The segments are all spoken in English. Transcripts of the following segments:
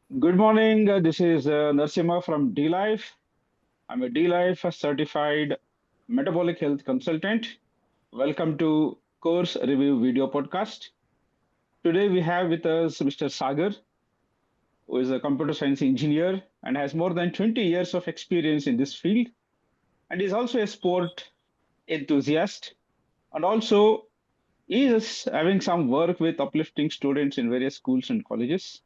Good morning. This is Narsimha from D-Life. I'm a D-Life certified metabolic health consultant. Welcome to Course Review Video Podcast. Today we have with us Mr. Sagar, who is a computer science engineer and has more than 20 years of experience in this field. And is also a sport enthusiast. And also is having some work with uplifting students in various schools and colleges.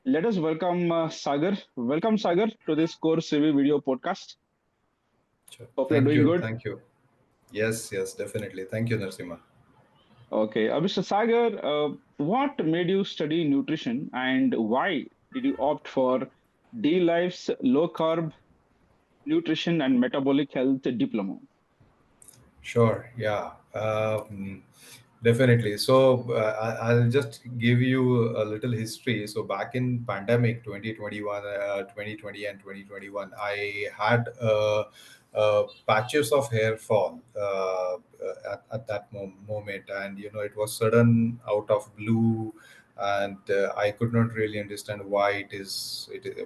Let us welcome Sagar. Welcome, Sagar, to this Course Review Video Podcast. Sure. Hope you're Thank doing you. good. Thank you. Yes, definitely. Thank you, Narsima. Okay, Mr. Sagar, what made you study nutrition and why did you opt for D Life's low carb nutrition and metabolic health diploma? Sure. Yeah. Definitely. So I'll just give you a little history. So back in pandemic 2021, 2020 and 2021, I had patches of hair fall at that moment. And, it was sudden out of blue. And I could not really understand why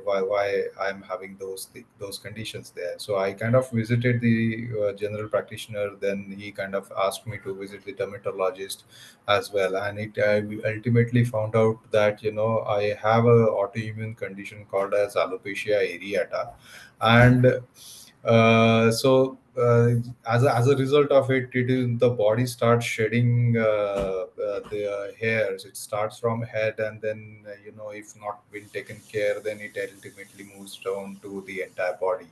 why I'm having those conditions there. So I kind of visited the general practitioner. Then he kind of asked me to visit the dermatologist as well, and it I ultimately found out that I have a autoimmune condition called as alopecia areata. And as a result of it, the body starts shedding the hairs. It starts from head, and then if not been taken care, then it ultimately moves down to the entire body.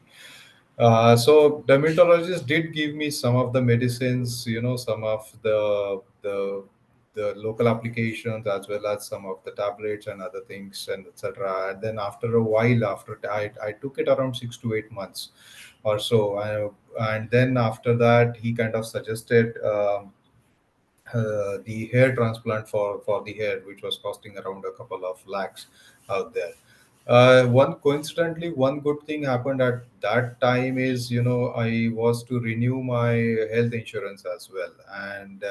So dermatologist did give me some of the medicines, some of the local applications, as well as some of the tablets and other things, and etc. And then after a while, after I took it around 6 to 8 months or so, and then after that, he kind of suggested the hair transplant for the hair, which was costing around a couple of lakhs out there. One good thing happened at that time is, I was to renew my health insurance as well. And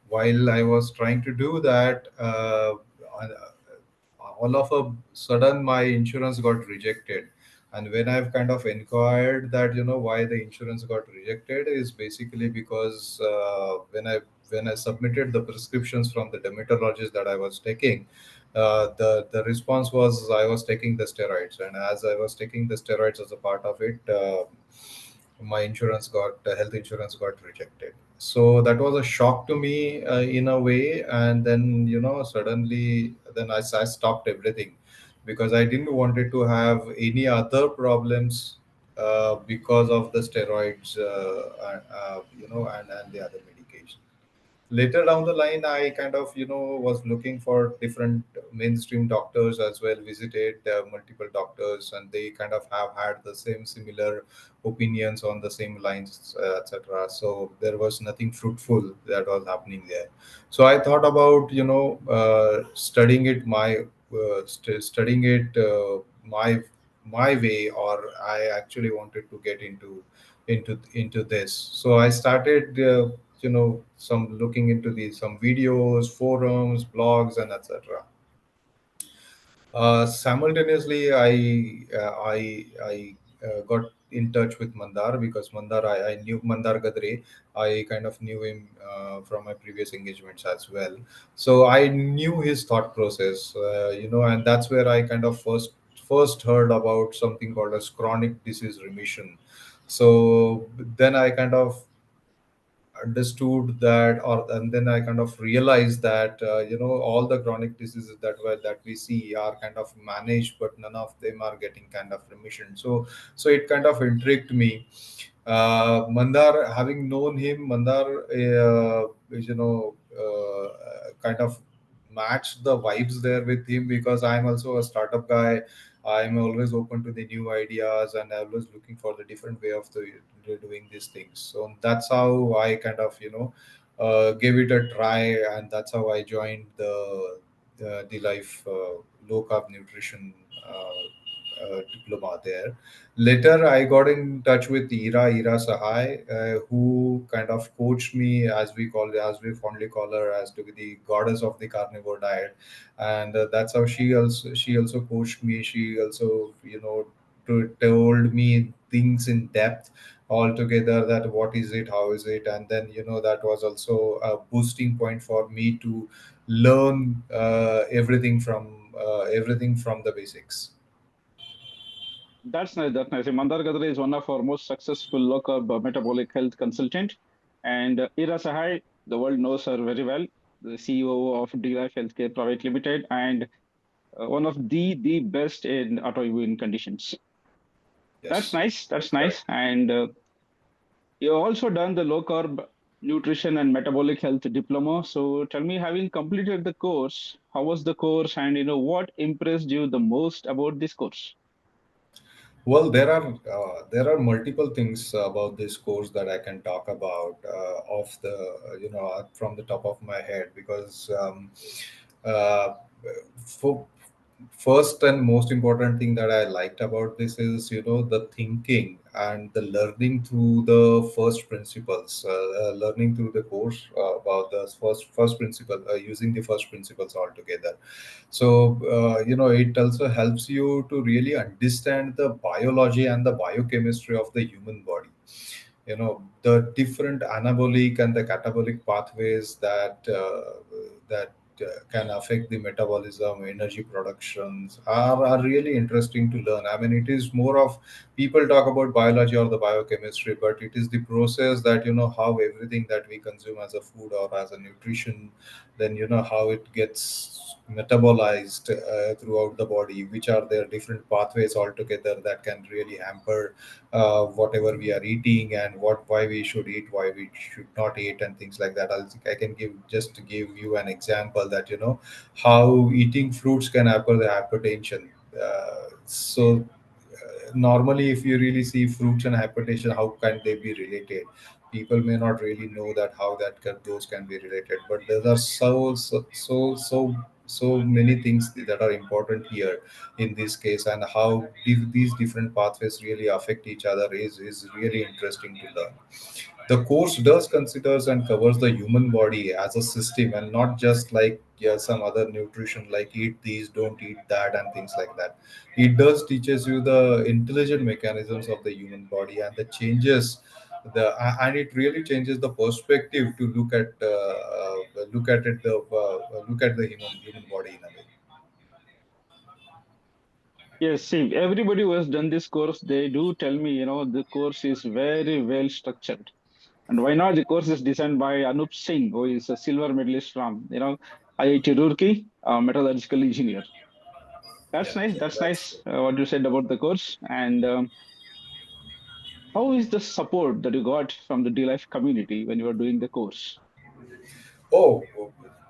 while I was trying to do that, all of a sudden my insurance got rejected. And when I've kind of inquired that, why the insurance got rejected, is basically because when I submitted the prescriptions from the dermatologist that I was taking, the response was I was taking the steroids, and as I was taking the steroids as a part of it, my health insurance got rejected. So that was a shock to me, in a way. And then, suddenly, then I stopped everything, because I didn't wanted to have any other problems because of the steroids, and the other medication. Later down the line, I kind of was looking for different mainstream doctors as well, visited multiple doctors, and they kind of have had the same similar opinions on the same lines, etc. So there was nothing fruitful that was happening there. So I thought about studying it studying it my way, or I actually wanted to get into this. So I started some looking into some videos, forums, blogs, and etc. Simultaneously, I got in touch with Mandar, because I knew Mandar Gadre. I kind of knew him from my previous engagements as well. So I knew his thought process, and that's where I kind of first heard about something called as chronic disease remission. So then I kind of understood that, or and then I kind of realized that all the chronic diseases that we see are kind of managed, but none of them are getting kind of remission. So it kind of intrigued me. Mandar, having known him, Mandar, kind of matched the vibes there with him, because I'm also a startup guy. I'm always open to the new ideas, and I'm always looking for the different way of doing these things. So that's how I kind of gave it a try, and that's how I joined the life low carb nutrition diploma there. Later, I got in touch with Ira Sahai, who kind of coached me, as we fondly call her, as to be the goddess of the carnivore diet, and that's how she also coached me. She also, told me things in depth altogether, that what is it, how is it, and then that was also a boosting point for me to learn everything from the basics. That's nice. That's nice. Mandar Gadre is one of our most successful local metabolic health consultant, and Ira Sahai, the world knows her very well, the CEO of D-Life Healthcare Private Limited, and one of the best in autoimmune conditions. That's Yes, nice. That's correct. nice. And you also done the low carb nutrition and metabolic health diploma. So tell me, having completed the course, how was the course, and what impressed you the most about this course? Well, there are multiple things about this course that I can talk about, off the from the top of my head, because uh, for first and most important thing that I liked about this is, the thinking and the learning through the first principles, learning through the course about the first principle, using the first principles altogether. So it also helps you to really understand the biology and the biochemistry of the human body, the different anabolic and the catabolic pathways that can affect the metabolism, energy productions, are really interesting to learn. I mean, it is more of, people talk about biology or the biochemistry, but it is the process, that how everything that we consume as a food or as a nutrition, then how it gets metabolized throughout the body, which are their different pathways altogether that can really hamper whatever we are eating, and why we should eat, why we should not eat, and things like that. I can give you an example, that how eating fruits can hamper the hypertension. Normally, if you really see fruits and hypertension, how can they be related? People may not really know that how those can be related, but there are so many things that are important here in this case, and how these different pathways really affect each other is really interesting to learn. The course does considers and covers the human body as a system, and not just like, yeah, some other nutrition like eat these, don't eat that, and things like that. It does teaches you the intelligent mechanisms of the human body, and the changes and it really changes the perspective to look at the human body in a way. Yes, see, everybody who has done this course, they do tell me, the course is very well structured. And why not? The course is designed by Anup Singh, who is a silver medalist from, IIT Roorkee, a metallurgical engineer. That's Yeah, nice. yeah, That's that's nice. What you said about the course. And how is the support that you got from the D-Life community when you were doing the course? Oh,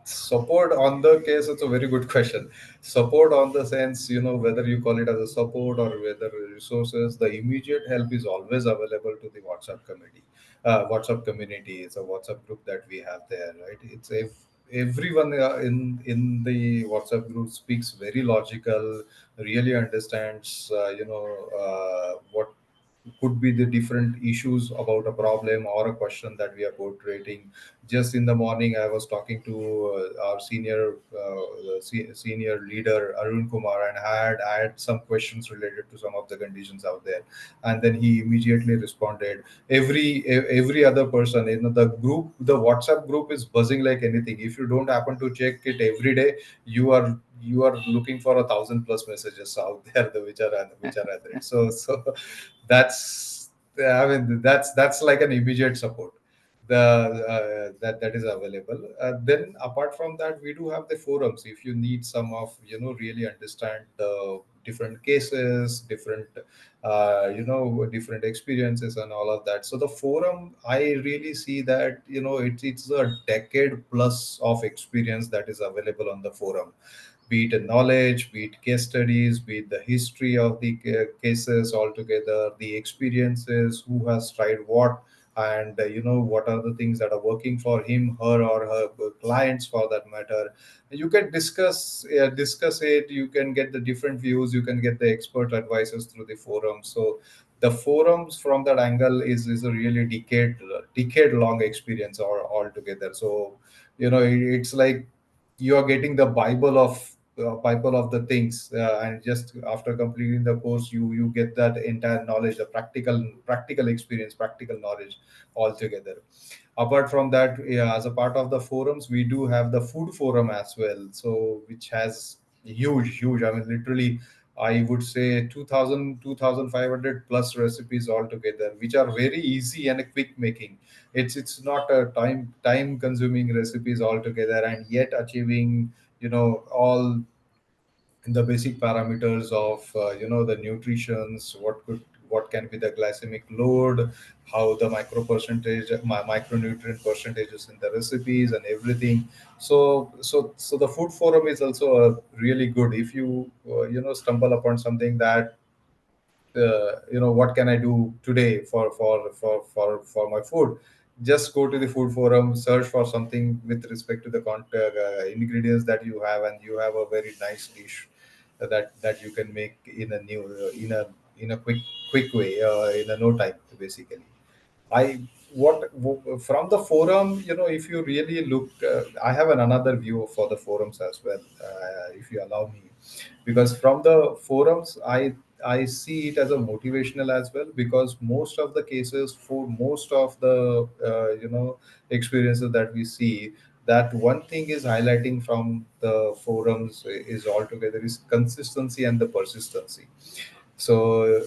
support on the case, it's a very good question. Support on the sense, whether you call it as a support or whether resources, the immediate help is always available to the WhatsApp committee. WhatsApp community is a WhatsApp group that we have there, right? It's if everyone in the WhatsApp group speaks very logical, really understands, what could be the different issues about a problem or a question that we are portraying. Just in the morning, I was talking to our senior leader Arun Kumar, and I had some questions related to some of the conditions out there, and then he immediately responded. Every other person in the WhatsApp group is buzzing like anything. If you don't happen to check it every day, you are looking for 1,000 plus messages out there, which are read. That's I mean, that's like an immediate support, that is available. Then apart from that, we do have the forums. If you need some of, really understand the different cases, different experiences and all of that. So the forum, I really see that, it's a decade plus of experience that is available on the forum, be it a knowledge, be it case studies, be it the history of the cases altogether, the experiences, who has tried what, and what are the things that are working for him, her, or her clients for that matter. You can discuss it. You can get the different views, you can get the expert advices through the forum. So the forums from that angle is a really decade long experience or altogether. So it's like you are getting the bible of the things, and just after completing the course, you get that entire knowledge, the practical experience, practical knowledge altogether. Apart from that, yeah, as a part of the forums, we do have the food forum as well, so which has huge, I mean, literally, I would say 2500 plus recipes altogether, which are very easy and quick making. It's not a time consuming recipes altogether, and yet achieving all the basic parameters of the nutritions, what can be the glycemic load, how the micronutrient percentages in the recipes and everything. So the food forum is also a really good, if you stumble upon something that what can I do today for my food. Just go to the food forum, search for something with respect to the ingredients that you have, and you have a very nice dish that you can make in a new in a quick way, in a no time, basically. I from the forum, if you really look, I have another view for the forums as well, if you allow me, because from the forums, I see it as a motivational as well, because most of the cases, for most of the experiences that we see, that one thing is highlighting from the forums is altogether is consistency and the persistency. So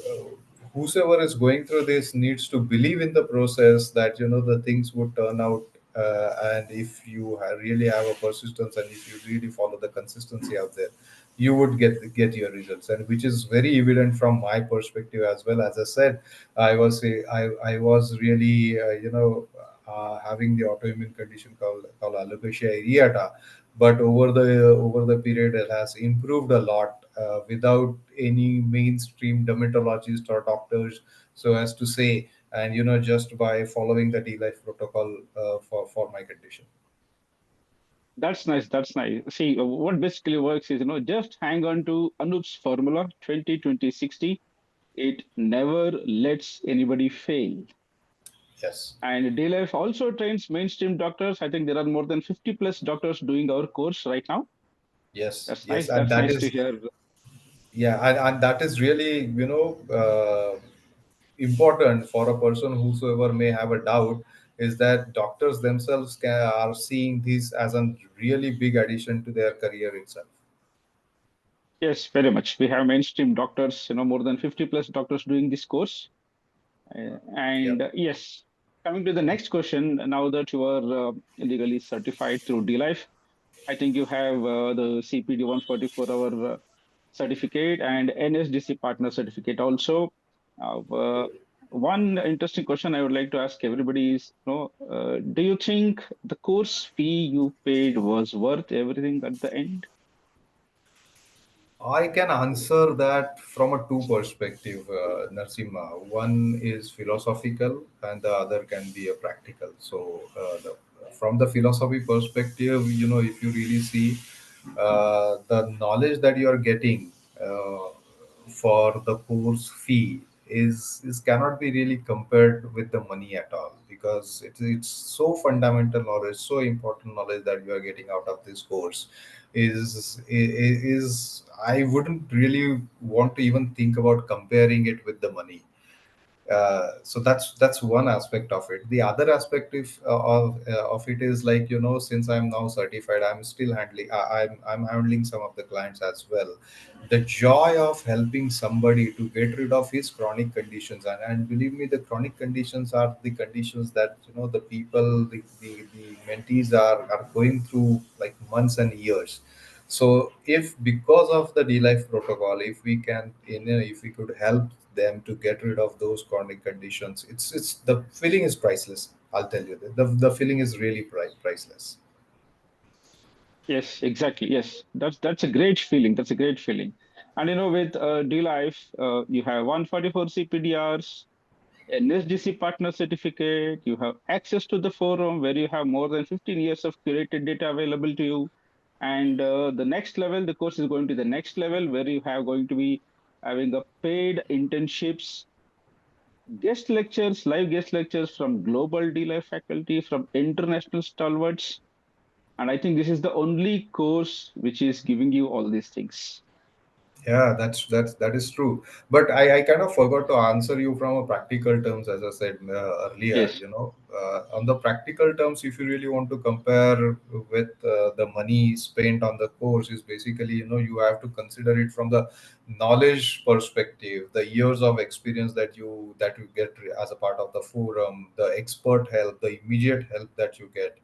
whosoever is going through this needs to believe in the process, that the things would turn out, and if you really have a persistence, and if you really follow the consistency out there, you would get your results, and which is very evident from my perspective as well. As I said, I was really having the autoimmune condition called alopecia areata, but over the period it has improved a lot, without any mainstream dermatologist or doctors, so as to say, and just by following the D-Life protocol, for my condition. That's nice. That's nice. See, what basically works is, just hang on to Anup's formula 20-20-60. It never lets anybody fail. Yes, And DLF also trains mainstream doctors. I think there are more than 50 plus doctors doing our course right now. That's yes, nice. and That's that nice to is, hear. yeah, and that is really important for a person whosoever may have a doubt, is that doctors themselves are seeing this as a really big addition to their career itself. Yes, very much. We have mainstream doctors, more than 50 plus doctors doing this course. And Yep. yes, coming to the next question, now that you are legally certified through DLife, I think you have the CPD 144-hour certificate and NSDC partner certificate also. One interesting question I would like to ask everybody is, do you think the course fee you paid was worth everything at the end? I can answer that from a two perspective, Narsimha. One is philosophical, and the other can be a practical. So, from the philosophy perspective, if you really see, the knowledge that you are getting, for the course fee is cannot be really compared with the money at all, because it's so fundamental knowledge, so important knowledge that you are getting out of this course is I wouldn't really want to even think about comparing it with the money. So that's one aspect of it. The other aspect of it is, like, since I'm now certified, I'm still handling, I'm handling some of the clients as well. The joy of helping somebody to get rid of his chronic conditions, and believe me, the chronic conditions are the conditions that the people, the mentees are going through, like, months and years. So if, because of the D-Life protocol, if we can, if we could help them to get rid of those chronic conditions, it's the feeling is priceless. I'll tell you that the feeling is really priceless. Yes, exactly. Yes, that's a great feeling. That's a great feeling. And with D Life, you have 144 CPDRs, an SDC partner certificate, you have access to the forum where you have more than 15 years of curated data available to you. And the next level, the course is going to the next level where you have going to be having a paid internships, guest lectures, live guest lectures from global DLife faculty, from international stalwarts. And I think this is the only course which is giving you all these things. Yeah, that is true. But I kind of forgot to answer you from a practical terms, as I said earlier. Yes, On the practical terms, if you really want to compare with the money spent on the course, is basically, you have to consider it from the knowledge perspective, the years of experience that you get as a part of the forum, the expert help, the immediate help that you get,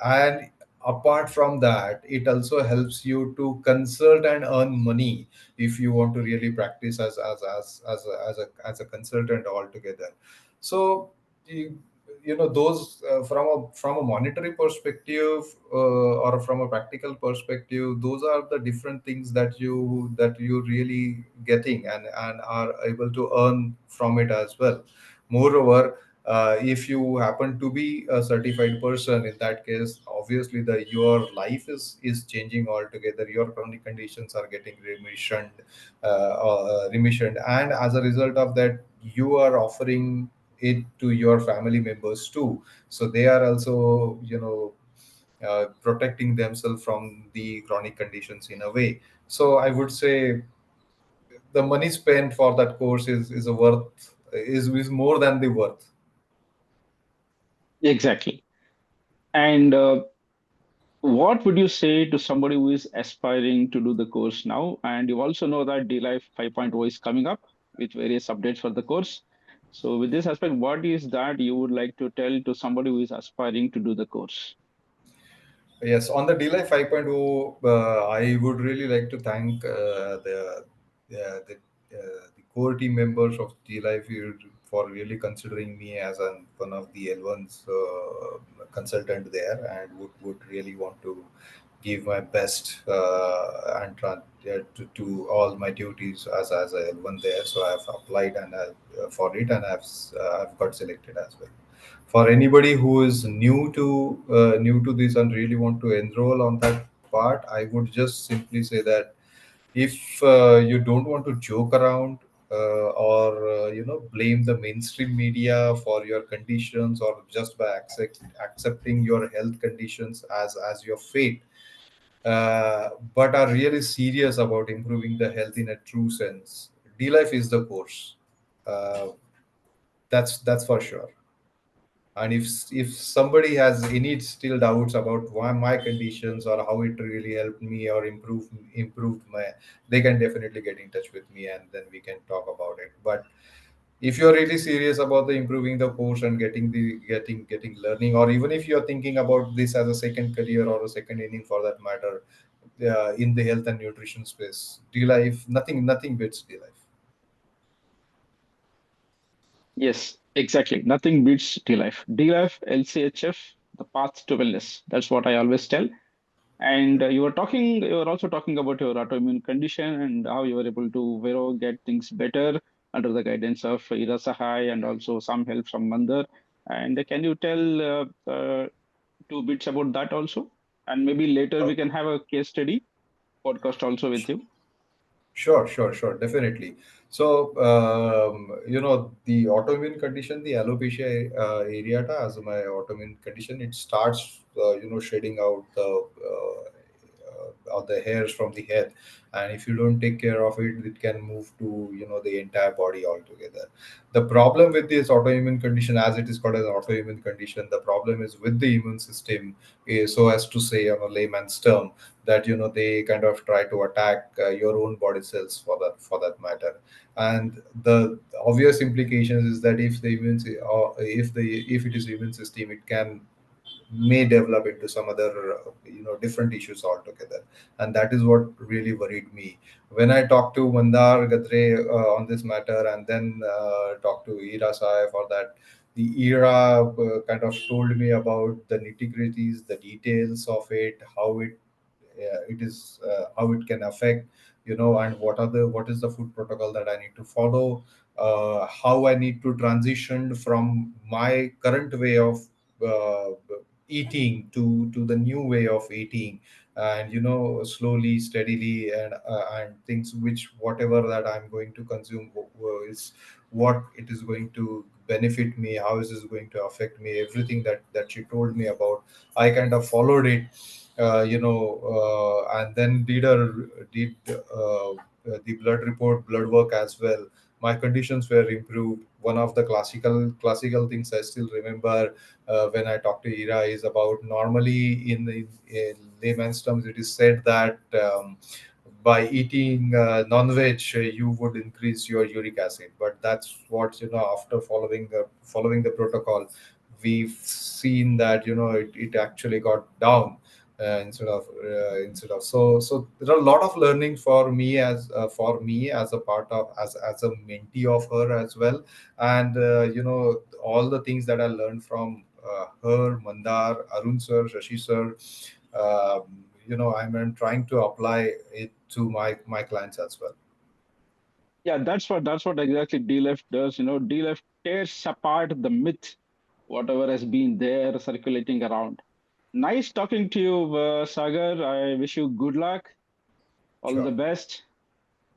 and apart from that, it also helps you to consult and earn money if you want to really practice as a consultant altogether. So you, those from a monetary perspective, or from a practical perspective, those are the different things that you really getting and are able to earn from it as well. Moreover, if you happen to be a certified person, in that case, obviously the your life is changing altogether. Your chronic conditions are getting remission, and as a result of that, you are offering it to your family members too, so they are also protecting themselves from the chronic conditions in a way. So I would say the money spent for that course is a worth is more than the worth. exactly. And what would you say to somebody who is aspiring to do the course now? And you also know that DLife 5.0 is coming up with various updates for the course. So, with this aspect, what is that you would like to tell to somebody who is aspiring to do the course? Yes, on the DLife 5.0, I would really like to thank the core team members of DLife for really considering me as one of the L1's consultant there, and would really want to give my best to all my duties as a L1 there. So I've applied for it, and I've got selected as well. For anybody who is new to this and really want to enroll on that part, I would just simply say that if you don't want to joke around, or blame the mainstream media for your conditions, or just by accepting your health conditions as your fate, but are really serious about improving the health in a true sense, D-Life is the course. uh, that's for sure. And if somebody has any still doubts about why my conditions or how it really helped me or improved my, they can definitely get in touch with me, and then we can talk about it. But if you're really serious about the improving the course and getting learning, or even if you're thinking about this as a second career or a second inning for that matter, in the health and nutrition space, D-Life, nothing beats D-Life. Yes, exactly. Nothing beats DLife. DLife, LCHF, the path to wellness. That's what I always tell. And you were also talking about your autoimmune condition and how you were able to get things better under the guidance of Ira Sahai and also some help from Mandar. And can you tell two bits about that also? And maybe later we can have a case study podcast also with you. Sure, definitely. So, the autoimmune condition, the alopecia areata, as my autoimmune condition, it starts, shedding out the hairs from the head, and if you don't take care of it, it can move to the entire body altogether. The problem with this autoimmune condition, as it is called as an autoimmune condition, the problem is with the immune system, so as to say on a layman's term, that they kind of try to attack your own body cells for that matter. And the obvious implications is that if the or if it is immune system, it may develop into some other different issues altogether. And that is what really worried me when I talked to Mandar Gadre on this matter, and then talked to Ira Sai for that. The Ira kind of told me about the nitty-gritties, the details of it, how it is how it can affect and what is the food protocol that I need to follow, how I need to transition from my current way of uh, eating to the new way of eating, and slowly, steadily, and things which whatever that I'm going to consume is what it is going to benefit me, how is this going to affect me, everything that she told me about. I kind of followed it, and then did the blood report, blood work as well. My conditions were improved. One of the classical things I still remember when I talked to Ira is about, normally in layman's terms, it is said that by eating non-veg, you would increase your uric acid. But that's what, after following the protocol, we've seen that it actually got down, instead of. So there are a lot of learning for me as a part of, as a mentee of her as well. And all the things that I learned from her, Mandar, Arun sir, Shashi sir, I'm trying to apply it to my clients as well. Yeah, that's what exactly D-Left does. D-Left tears apart the myth, whatever has been there circulating around. Nice talking to you, Sagar. I wish you good luck, all the Sure. best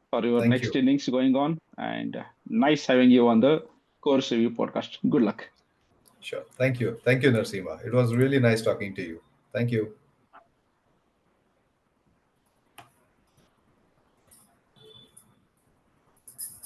for your Thank next you. innings going on, and nice having you on the Course Review podcast. Good luck. Sure. Thank you. Thank you, Narsima. It was really nice talking to you. Thank you.